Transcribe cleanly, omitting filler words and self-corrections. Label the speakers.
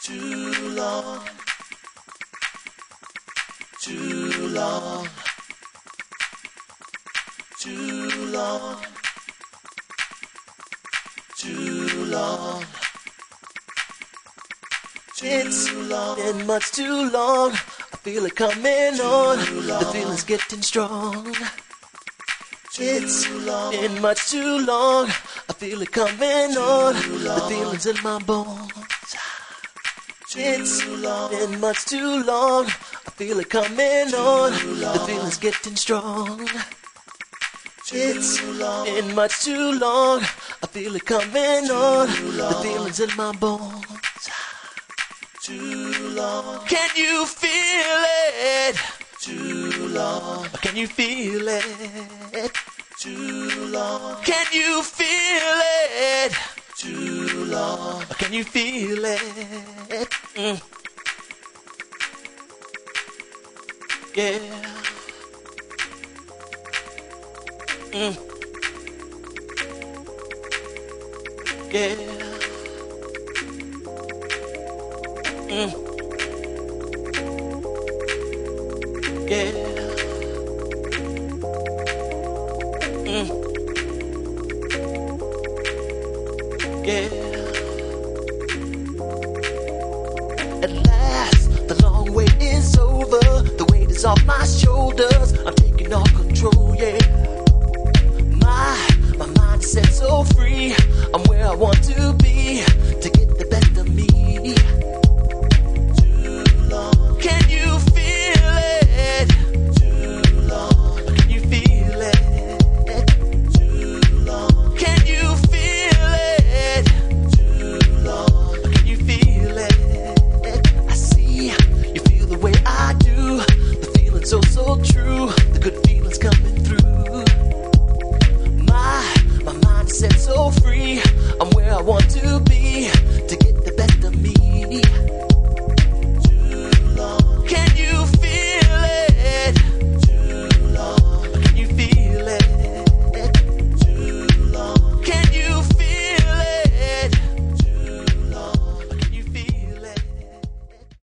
Speaker 1: Too long. Too long. Too long. Too long. It's been much too long. I feel it coming on. The feeling's getting strong. It's been much too long. I feel it coming on. The feeling's in my bones. It's been much too long. I feel it coming on. The feeling's getting strong. It's been much too long. I feel it coming on. The feeling's in my bones. Too long. Can you feel it? Too long. Can you feel it? Too long. Can you feel it? Too long. Can you feel it? Yeah. Yeah. Yeah. Yeah. At last, the long wait is over. The weight is off my shoulders. I'm taking all control, yeah. My mind is set so free. I'm where I want to be to get the best of me. Too long. Can you feel it? Too long. Can you feel it? Too long. Can you feel it? Too long. Can you feel it? I see you feel the way I do. The feeling's so true. The good feeling's coming through. My mind is set so free. I'm where I want to be